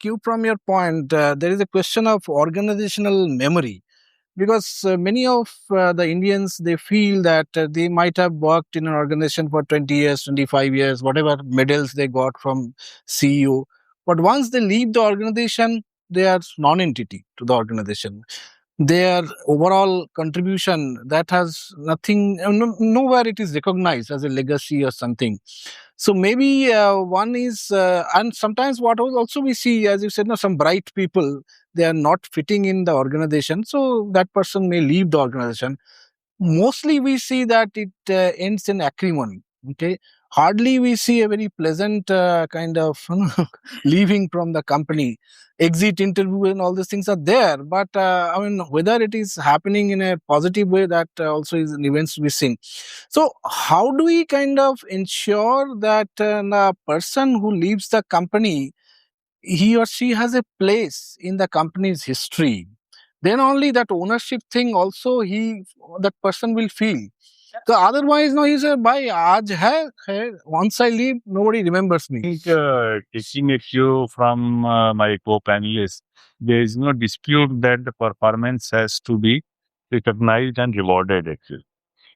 cue from your point, there is a question of organizational memory, because many of the Indians, they feel that they might have worked in an organization for 20 years, 25 years, whatever medals they got from CEO. But once they leave the organization, they are non-entity to the organization. Their overall contribution, that has nothing, nowhere it is recognized as a legacy or something. So maybe one is, and sometimes what also we see, as you said, some bright people, they are not fitting in the organization, so that person may leave the organization. Mostly we see that it ends in acrimony. Okay, hardly we see a very pleasant kind of leaving from the company. Exit interview and all these things are there, but I mean, whether it is happening in a positive way, that also is an events to be seen. So how do we kind of ensure that the person who leaves the company, he or she has a place in the company's history? Then only that ownership thing also that person will feel. So otherwise, no, he said, "Bhai, aaj hai. Once I leave, nobody remembers me." I think taking a cue from my co-panelists, there is no dispute that the performance has to be recognized and rewarded actually.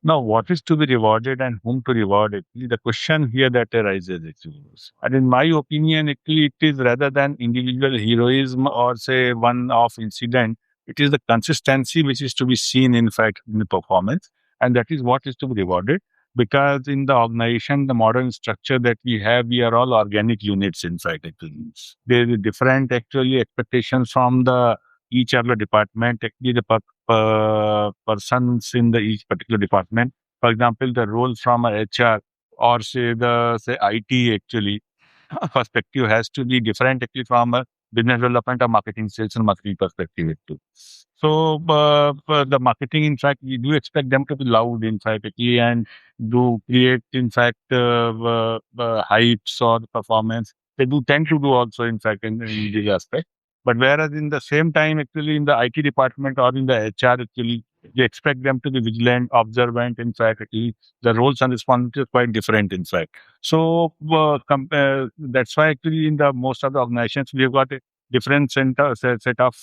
Now, what is to be rewarded and whom to reward? Actually, the question here that arises actually. And in my opinion, actually, it is rather than individual heroism or say one-off incident, it is the consistency which is to be seen, in fact, in the performance. And that is what is to be rewarded. Because in the organization, the modern structure that we have, we are all organic units, in fact, actually. There is different actually expectations from the each other department. Actually, the persons in the each particular department. For example, the role from a HR or say IT actually perspective has to be different actually from a business development or marketing, sales and marketing perspective too. So for the marketing, in fact, we do expect them to be loud, in fact, actually, and do create, in fact, hypes or performance. They do tend to do also, in fact, in this aspect. But whereas in the same time, actually, in the IT department or in the HR, actually, they expect them to be vigilant, observant. In fact, actually, the roles and responsibilities are quite different. In fact, so that's why actually in the most of the organizations we have got a different set of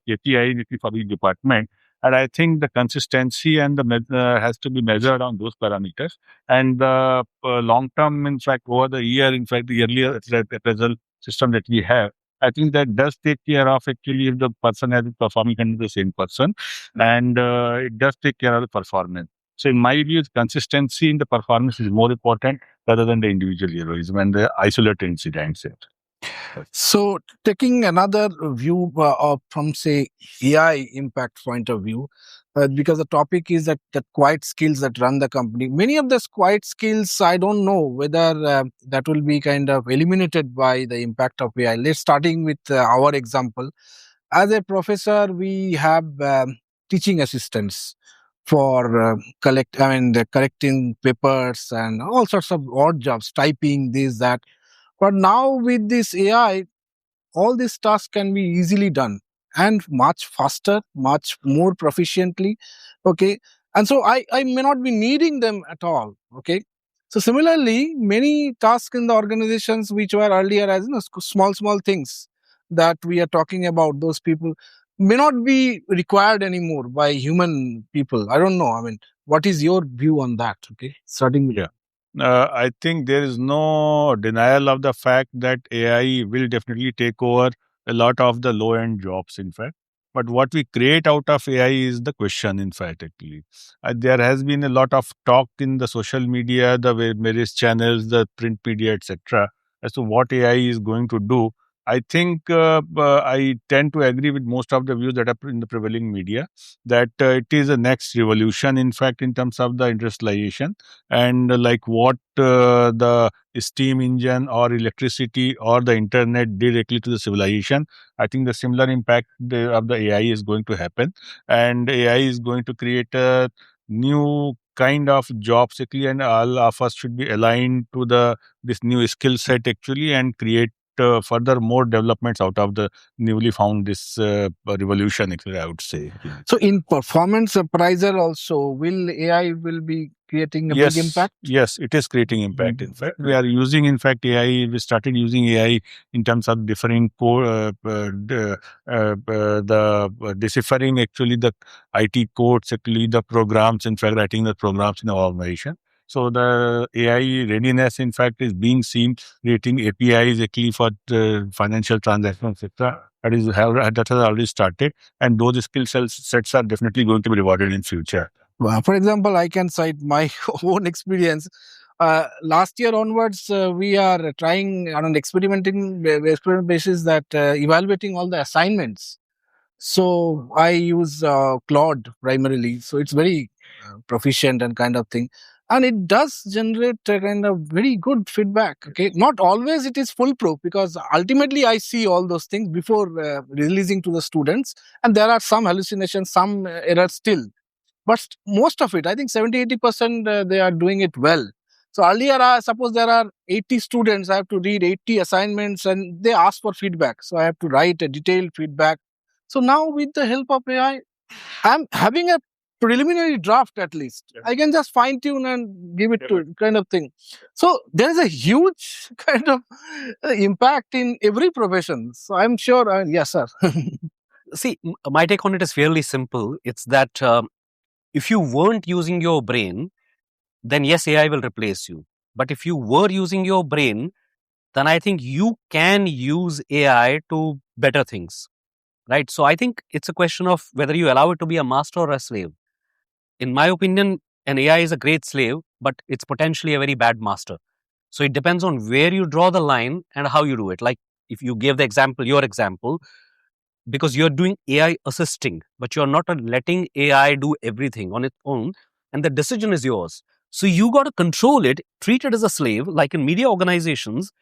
KPIs for each department. And I think the consistency and the has to be measured on those parameters. And the long term, in fact, over the year, in fact, the earlier appraisal system that we have, I think that does take care of actually if the person has been performing under the same person, and it does take care of the performance. So in my view, consistency in the performance is more important rather than the individual heroism and the isolated incidents. So, taking another view from, say, AI impact point of view, because the topic is that quiet skills that run the company. Many of those quiet skills, I don't know whether that will be kind of eliminated by the impact of AI. Let's starting with our example. As a professor, we have teaching assistants for correcting papers and all sorts of odd jobs, typing this, that. But now with this AI, all these tasks can be easily done and much faster, much more proficiently. Okay. And so I may not be needing them at all. Okay. So similarly, many tasks in the organizations which were earlier as small things that we are talking about, those people may not be required anymore by human people. I don't know. I mean, what is your view on that? Okay. Starting with. Yeah. I think there is no denial of the fact that AI will definitely take over a lot of the low end jobs, in fact. But what we create out of AI is the question, in fact, actually. There has been a lot of talk in the social media, the various channels, the print media, etc., as to what AI is going to do. I think I tend to agree with most of the views that are in the prevailing media that it is a next revolution, in fact, in terms of the industrialization and like what the steam engine or electricity or the internet did directly to the civilization. I think the similar impact of the AI is going to happen, and AI is going to create a new kind of jobs actually, and all of us should be aligned to the this new skill set actually, and create further more developments out of the newly found this revolution actually, I would say. So in performance appraiser also, will AI will be creating a big Yes, impact? yes, it is creating impact. In fact, we are using, in fact, AI. We started using AI in terms of differing deciphering actually the IT codes, actually the programs, in fact, writing the programs in our organization. So the AI readiness, in fact, is being seen creating APIs actually for the financial transactions, etc. That has already started, and those sets are definitely going to be rewarded in future. Well, for example, I can cite my own experience. Last year onwards, we are trying on an experiment basis that evaluating all the assignments. So I use Claude primarily. So it's very proficient and kind of thing. And it does generate a kind of very good feedback. Okay. Not always it is foolproof, because ultimately I see all those things before releasing to the students. And there are some hallucinations, some errors still. But most of it, I think 70-80%, they are doing it well. So earlier, suppose there are 80 students, I have to read 80 assignments and they ask for feedback. So I have to write a detailed feedback. So now with the help of AI, I'm having a preliminary draft at least. I can just fine tune and give it to it, kind of thing. So there is a huge kind of impact in every profession. So I'm sure, yes, sir. See, my take on it is fairly simple. It's that if you weren't using your brain, then yes, AI will replace you. But if you were using your brain, then I think you can use AI to better things, right? So I think it's a question of whether you allow it to be a master or a slave. In my opinion, an AI is a great slave, but it's potentially a very bad master. So it depends on where you draw the line and how you do it. Like if you gave the example, your example, because you're doing AI assisting, but you're not letting AI do everything on its own, and the decision is yours. So you got to control it, treat it as a slave, like in media organizations.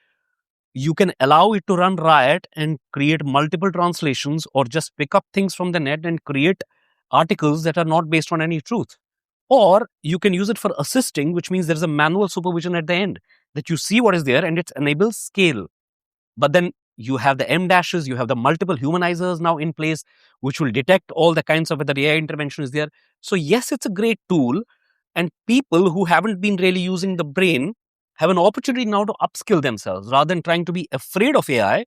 You can allow it to run riot and create multiple translations, or just pick up things from the net and create articles that are not based on any truth. Or you can use it for assisting, which means there's a manual supervision at the end that you see what is there and it enables scale. But then you have the M dashes, you have the multiple humanizers now in place, which will detect all the kinds of whether AI intervention is there. So, yes, it's a great tool. And people who haven't been really using the brain have an opportunity now to upskill themselves rather than trying to be afraid of AI.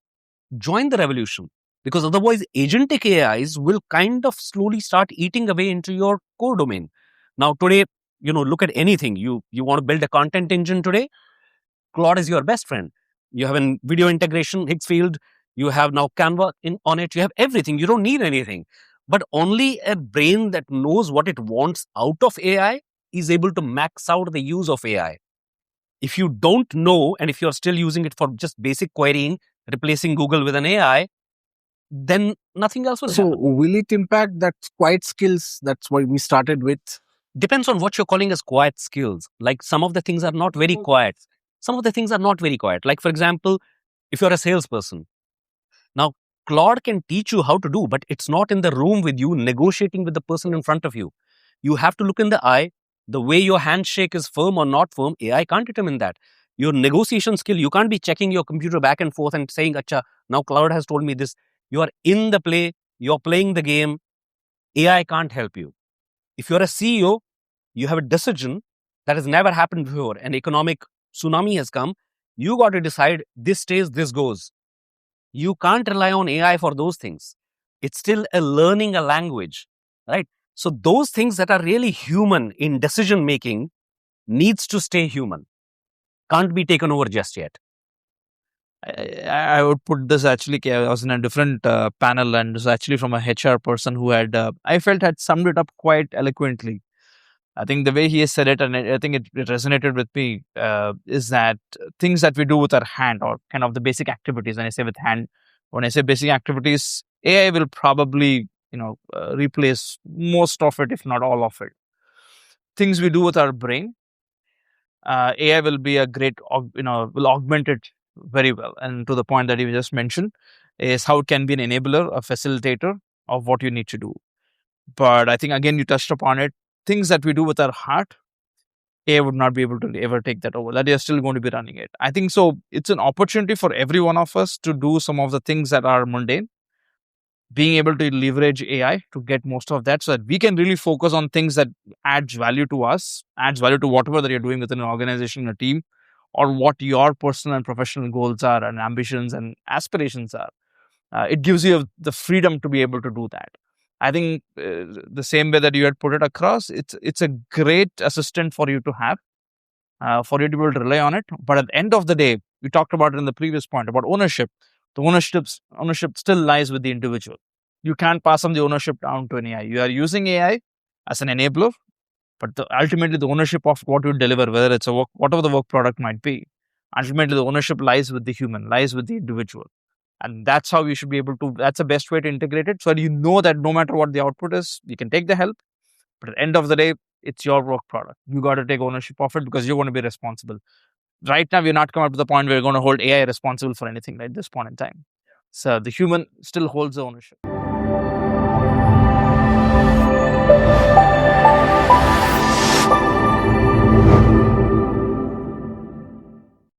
Join the revolution, because otherwise, agentic AIs will kind of slowly start eating away into your core domain. Now, today, look at anything. You want to build a content engine today, Claude is your best friend. You have a video integration, Higgsfield. You have now Canva on it. You have everything. You don't need anything. But only a brain that knows what it wants out of AI is able to max out the use of AI. If you don't know, and if you're still using it for just basic querying, replacing Google with an AI, then nothing else will So happen. will it impact that quiet skills? That's what we started with. Depends on what you're calling as quiet skills. Like some of the things are not very quiet. Some of the things are not very quiet. Like, for example, if you're a salesperson, now Claude can teach you how to do, but it's not in the room with you negotiating with the person in front of you. You have to look in the eye. The way your handshake is firm or not firm, AI can't determine that. Your negotiation skill, you can't be checking your computer back and forth and saying, Acha, now Claude has told me this. You are in the play, you're playing the game. AI can't help you. If you're a CEO, you have a decision that has never happened before. An economic tsunami has come. You got to decide this stays, this goes. You can't rely on AI for those things. It's still learning a language, right? So those things that are really human in decision making needs to stay human. Can't be taken over just yet. I would put this actually. I was in a different panel, and it was actually from a HR person who had, I felt, had summed it up quite eloquently. I think the way he has said it, and I think it resonated with me, is that things that we do with our hand, or kind of the basic activities. When I say with hand, when I say basic activities, AI will probably, replace most of it, if not all of it. Things we do with our brain, AI will be a great, will augment it very well. And to the point that you just mentioned, is how it can be an enabler, a facilitator of what you need to do. But I think, again, you touched upon it. Things that we do with our heart, AI would not be able to ever take that over. That is still going to be running it. I think so. It's an opportunity for every one of us to do some of the things that are mundane, being able to leverage AI to get most of that so that we can really focus on things that adds value to us, adds value to whatever that you're doing within an organization, a team, or what your personal and professional goals are and ambitions and aspirations are. It gives you the freedom to be able to do that. I think the same way that you had put it across, it's a great assistant for you to have, for you to be able to rely on it. But at the end of the day, we talked about it in the previous point about ownership. The ownership still lies with the individual. You can't pass on the ownership down to an AI. You are using AI as an enabler, but ultimately the ownership of what you deliver, whether it's a work, whatever the work product might be, ultimately the ownership lies with the human, lies with the individual. And that's how you should be able to, that's the best way to integrate it. So that you know that no matter what the output is, you can take the help. But at the end of the day, it's your work product. You got to take ownership of it because you're going to be responsible. Right now, we're not come up to the point where we're going to hold AI responsible for anything at this point in time. So the human still holds the ownership.